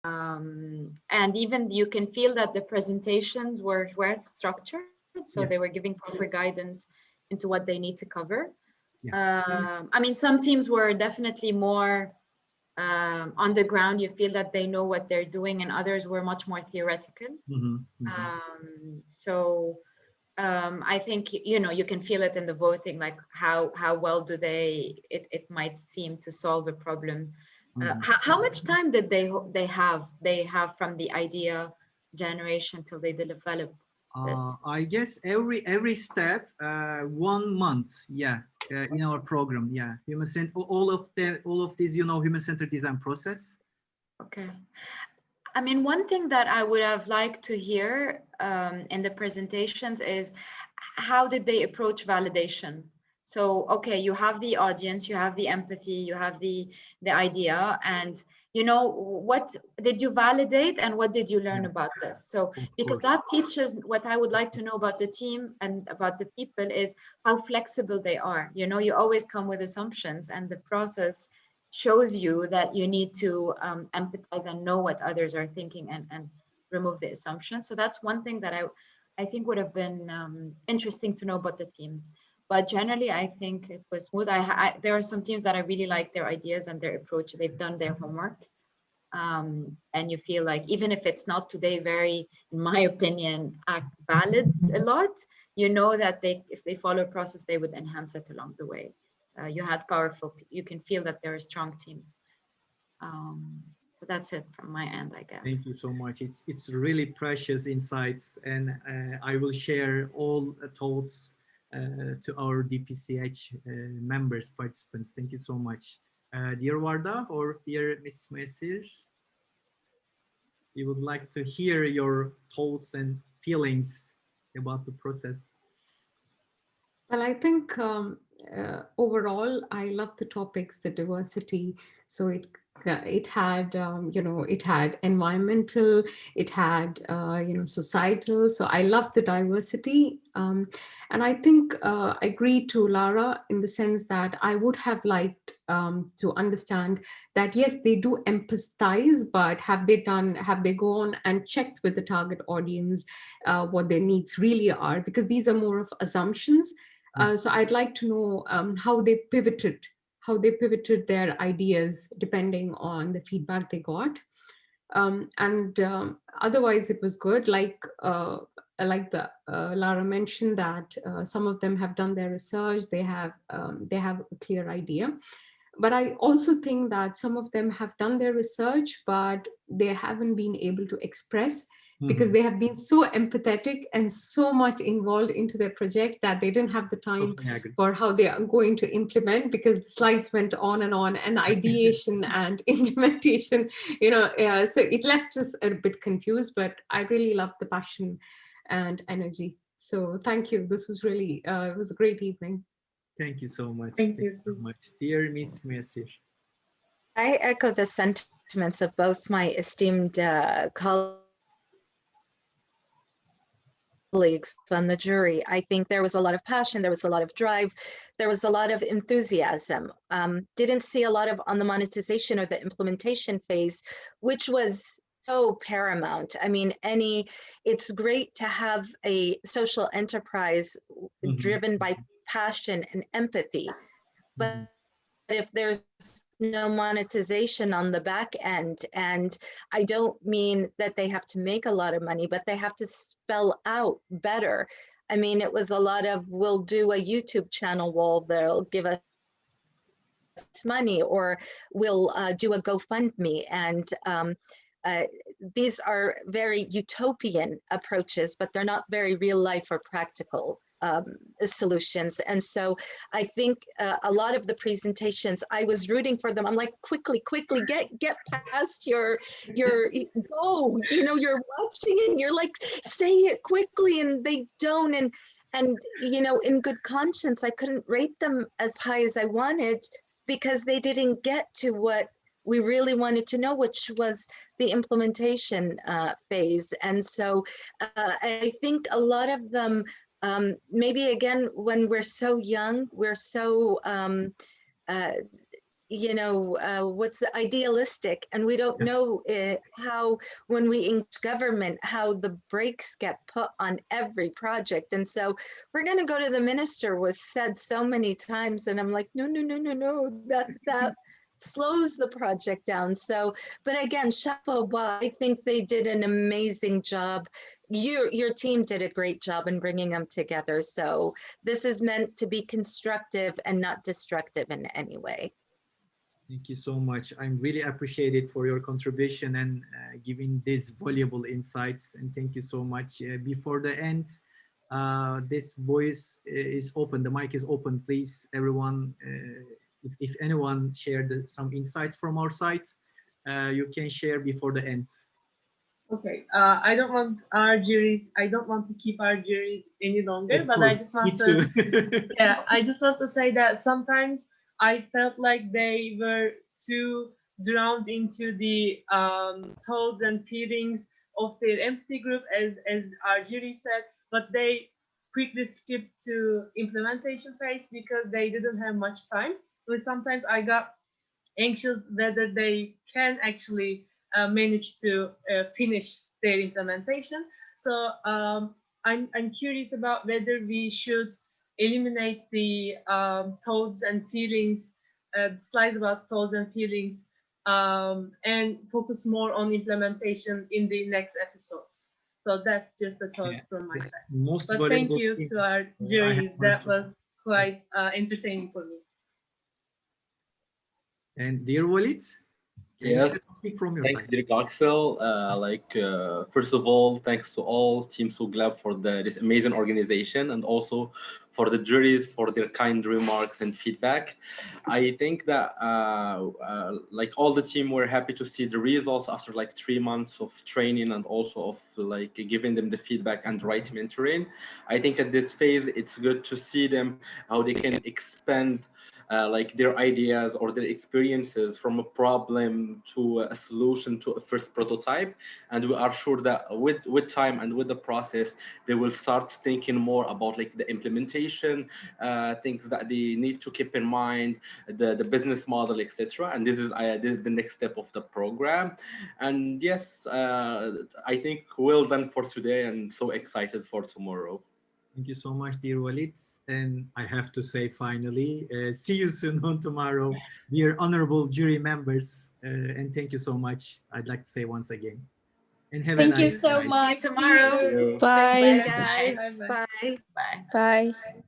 And even you can feel that the presentations were structured, so Yeah. they were giving proper guidance into what they need to cover. Yeah. I mean, some teams were definitely more on the ground. You feel that they know what they're doing, and others were much more theoretical. So I think, you know, you can feel it in the voting, like how well do it might seem to solve a problem. How much time did they have from the idea generation till they develop this? I guess every step, 1 month. Yeah, in our program. Yeah, human centered. All of these, you know, human centered design process. Okay. I mean, one thing that I would have liked to hear in the presentations is how did they approach validation? So, okay, you have the audience, you have the empathy, you have the idea, and you know, what did you validate and what did you learn Yeah, about this? So, of because course. that teaches, what I would like to know about the team and about the people is how flexible they are. You know, you always come with assumptions, and the process shows you that you need to empathize and know what others are thinking, and remove the assumptions. So that's one thing that I think would have been interesting to know about the teams. But generally, I think it was smooth. There are some teams that I really like their ideas and their approach. They've done their homework. And you feel like, even if it's not today very, in my opinion, valid a lot, you know that if they follow a process, they would enhance it along the way. You had powerful, you can feel that there are strong teams. So that's it from my end, I Thank guess. you so much. It's really precious insights, and I will share all thoughts to our DPCH members, participants. Thank you so much, dear Warda or dear Miss Mesir. We would like to hear your thoughts and feelings about the process. Well, I think overall, I love the topics, the diversity. So it had it had environmental, it had societal. So I love the diversity, and I think I agree to Lara in the sense that I would have liked to understand that yes, they do empathize, but have they gone and checked with the target audience what their needs really are, because these are more of assumptions. So I'd like to know how they pivoted their ideas depending on the feedback they got. And otherwise, it was good. Like Lara mentioned that some of them have done their research. They have a clear idea. But I also think that some of them have done their research, but they haven't been able to express, because they have been so empathetic and so much involved into their project that they didn't have the time Totally agree. for how they are going to implement, because the slides went on and ideation and implementation, so it left us a bit confused. But I really loved the passion and energy. So thank you. This was really, it was a great evening. Thank you so much. Thank Thank you. you so much, dear Miss Mesir. I echo the sentiments of both my esteemed colleagues on the jury. I think there was a lot of passion, there was a lot of drive, there was a lot of enthusiasm. Didn't see a lot of on the monetization or the implementation phase, which was so paramount. I mean, it's great to have a social enterprise driven by passion and empathy, but if there's no monetization on the back end, and I don't mean that they have to make a lot of money, but they have to spell out better. I mean, it was a lot of, we'll do a YouTube channel, they'll give us money, or we'll do a GoFundMe. And these are very utopian approaches, but they're not very real life or practical solutions. And so I think a lot of the presentations, I was rooting for them. I'm like, quickly, get past your go, you're watching and you're like, say it quickly, and they don't. And in good conscience, I couldn't rate them as high as I wanted, because they didn't get to what we really wanted to know, which was the implementation phase. And so I think a lot of them, maybe again, when we're so young, we're so you know, what's the idealistic, and we don't know how, when we in government, how the brakes get put on every project. And so we're going to go to the minister was said so many times, and I'm like, no, no, no, no, no, that slows the project down. So, but again, chapeau bas, I think they did an amazing job. Your team did a great job in bringing them together. So this is meant to be constructive and not destructive in any way. Thank you so much. I'm really appreciated for your contribution and giving these valuable insights. And thank you so much. Before the end, this voice is open. The mic is open. Please, everyone, if anyone shared some insights from our site, you can share before the end. Okay, I don't want to keep our juries any longer, Of but course, I just want me to, too. yeah, I just want to say that sometimes I felt like they were too drowned into the thoughts and feelings of their empathy group, as our jury said, but they quickly skipped to implementation phase because they didn't have much time. But sometimes I got anxious whether they can actually manage to finish their implementation. So I'm curious about whether we should eliminate the thoughts and feelings, slides about thoughts and feelings, and focus more on implementation in the next episodes. So that's just a thought from my side. Most But thank valuable you thing to our I have juries. That heard. was quite entertaining for me. And dear Walid, can you Yes. share something from your Thanks, side? Dirk Axel. First of all, thanks to all Team SUGLAB for this amazing organization, and also for the juries for their kind remarks and feedback. I think that like all the team were happy to see the results after like 3 months of training, and also of like giving them the feedback and right mentoring. I think at this phase, it's good to see them how they can expand like their ideas or their experiences from a problem to a solution to a first prototype. And we are sure that with time and with the process, they will start thinking more about like the implementation, things that they need to keep in mind, the business model, etc. And this is the next step of the program. And yes, I think well done for today, and so excited for tomorrow. Thank you so much, dear Walid. And I have to say, finally, see you soon on tomorrow, dear honorable jury members. And thank you so much. I'd like to say once again. And have a Thank you nice so night. much. See you tomorrow. Bye. Bye, guys. Bye-bye. Bye. Bye. Bye.